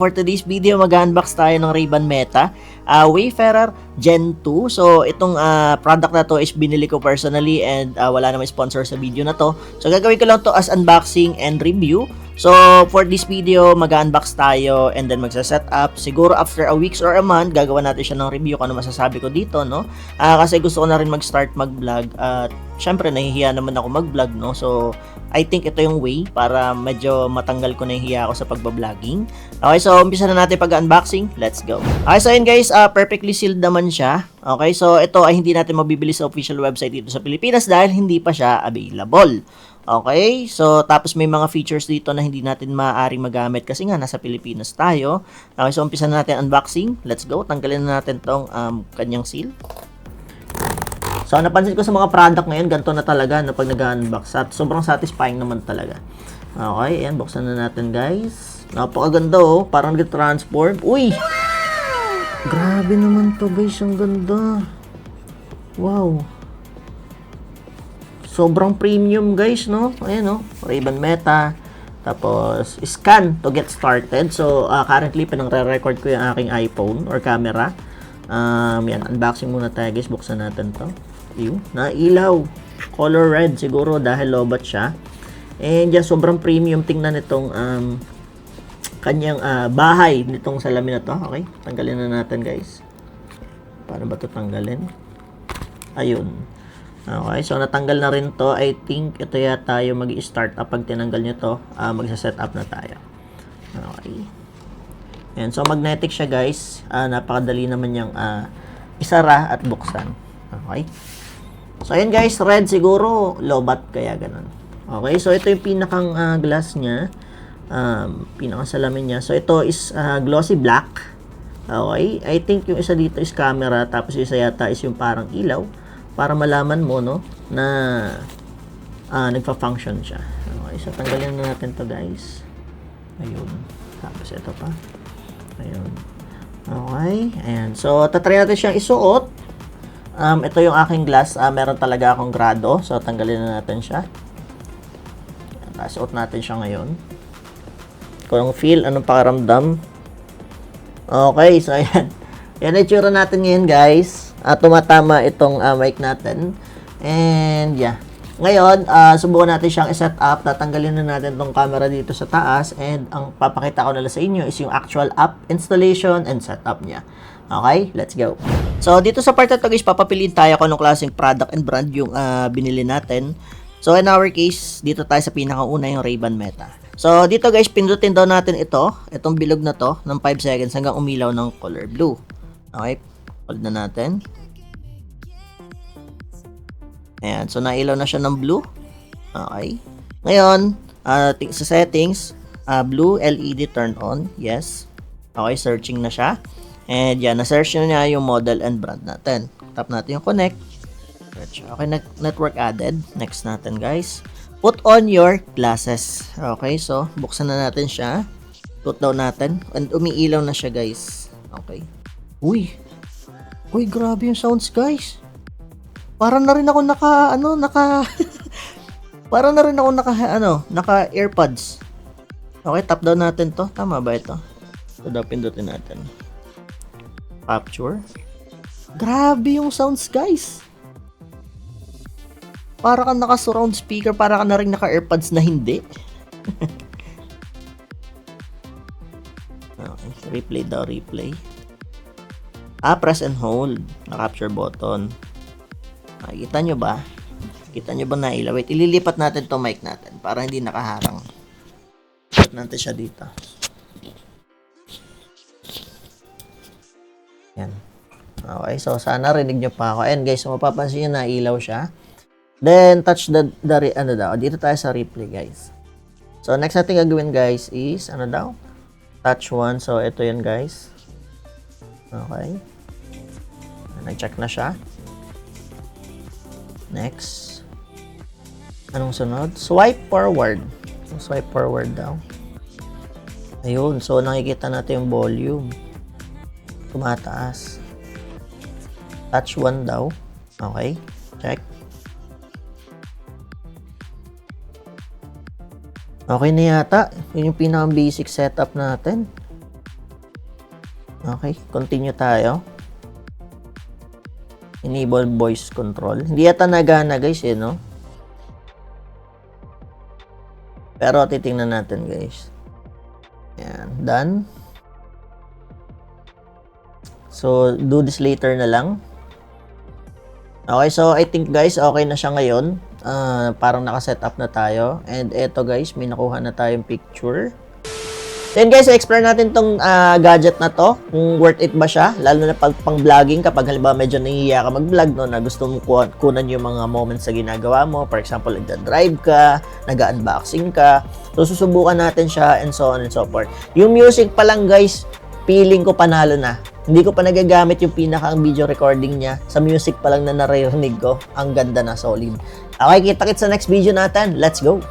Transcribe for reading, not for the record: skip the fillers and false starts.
For today's video, mag-unbox tayo ng Ray-Ban Meta Wayfarer Gen 2. So, itong product na to is binili ko personally and wala namang sponsor sa video na to. So, gagawin ko lang to as unboxing and review. So, for this video, mag-unbox tayo and then magsa-set up. Siguro after a week or a month, gagawa natin siya ng review kung ano masasabi ko dito, no? Kasi gusto ko na rin mag-start mag-vlog at syempre, nahihiya naman ako mag-vlog, no? So, I think ito yung way para medyo matanggal ko na yung hiya ako sa pagbabloging. Okay, so umpisa na natin pag-unboxing. Let's go. Okay, so yun guys, perfectly sealed naman siya. Okay, so ito ay hindi natin mabibili sa official website dito sa Pilipinas dahil hindi pa siya available. Okay, so tapos may mga features dito na hindi natin maaaring magamit kasi nga nasa Pilipinas tayo. Okay, so umpisa na natin unboxing. Let's go. Tanggalin na natin tong kanyang seal. So, napansin ko sa mga product ngayon, ganito na talaga no, pag nag-unbox. At sobrang satisfying naman talaga. Okay, ayan, buksan na natin guys. Napakaganda oh, parang nag-transform. Uy! Grabe naman to guys, ang ganda. Wow. Sobrang premium guys, no? Ayan oh, Ray-Ban Meta. Tapos, scan to get started. So, currently, pinang-re-record ko yung aking iPhone or camera. Yan, unboxing muna tayo guys, buksan natin to. Yung nailaw, color red siguro dahil lobat siya. And yan, sobrang premium tingnan nitong kanyang bahay nitong salamin na to. Okay, tanggalin na natin guys. Paano ba to tanggalin? Ayun. Okay, so natanggal na rin to. I think ito yata yung mag-i-start up. Pag tinanggal nyo to, magsa-set up na tayo. Okay. And so magnetic siya guys. Napakadali naman yung isara at buksan. Okay. So ayan guys, red siguro, lobat kaya ganun. Okay, so ito yung pinakang glass niya. Pinakang salamin niya. So ito is glossy black. Okay, I think yung isa dito is camera, tapos isa yata is yung parang ilaw para malaman mo no na nagfa-function siya. Okay, so tanggalin na natin to guys. Ayun. Tapos ito pa. Ayun. Okay, ayan. So tatry natin siyang isuot. Ito yung aking glass. Meron talaga akong grado. So, tanggalin na natin siya. Suot natin siya ngayon. Kung feel, anong pakaramdam. Okay, so ayan. Yan ang itsura natin ngayon, guys. Tumatama itong mic natin. And, yeah. Ngayon, subukan natin siyang i-set up. Tatanggalin na natin itong camera dito sa taas. And, ang papakita ko nila sa inyo is yung actual app installation and setup niya. Okay, let's go. So, dito sa part na to guys, papapiliin tayo kung anong klaseng product and brand yung binili natin. So, in our case, dito tayo sa pinakauna yung Ray-Ban Meta. So, dito guys, pindutin daw natin itong bilog na to, ng 5 seconds hanggang umilaw ng color blue. Okay, hold na natin. Ayan, so nailaw na siya ng blue. Okay. Ngayon, sa settings, blue LED turn on. Yes. Okay, searching na siya. And yan, na-search na niya yung model and brand natin. Tap natin yung connect. Okay, network added. Next natin guys. Put on your glasses. Okay, so buksan na natin siya. Put down natin. And umiilaw na siya guys. Okay. Uy, grabe yung sounds guys. Parang na rin ako parang na rin ako naka AirPods. Okay, tap down natin to. Tama ba ito? So, pindutin natin. Capture. Grabe yung sounds guys. Para ka naka-surround speaker, para ka na rin naka-AirPods na hindi. Okay, replay daw, replay. Press and hold. Na-capture button. Kita nyo ba? Kita nyo ba nailaw? Wait, ililipat natin to mic natin para hindi nakaharang. Put natin siya dito. Yan. Okay, so sana rinig nyo pa ako. And guys, so mapapansin nyo na ilaw siya. Then, touch dito tayo sa replay guys. So, next natin gagawin guys is, touch 1. So, ito yan guys. Okay. Nag-check na siya. Next. Anong sunod? Swipe forward. Swipe forward daw. Ayun. So, nakikita natin yung volume. Tumataas. Touch 1 daw. Okay. Check. Okay na yata. Yun yung pinaka-basic setup natin. Okay, continue tayo. Enable voice control. Hindi yata nagana guys eh, no? Pero titingnan natin guys. Yan, done. So, do this later na lang. Okay, so I think guys, okay na siya ngayon. Parang naka-setup na tayo. And eto guys, may nakuha na tayong picture. Then guys, explore natin tong gadget na to, kung worth it ba siya, lalo na pag pang-vlogging, kapag halimbawa medyo nahihiya ka mag-vlog, no, na gusto mo kunan yung mga moments sa ginagawa mo, for example, nagda-drive ka, nag-unboxing ka, so susubukan natin siya, and so on and so forth. Yung music pa lang guys, feeling ko panalo na. Hindi ko pa nagagamit yung pinakang video recording niya, sa music pa lang na naririnig ko, ang ganda na, solid. Okay, kita-kits sa next video natin, let's go!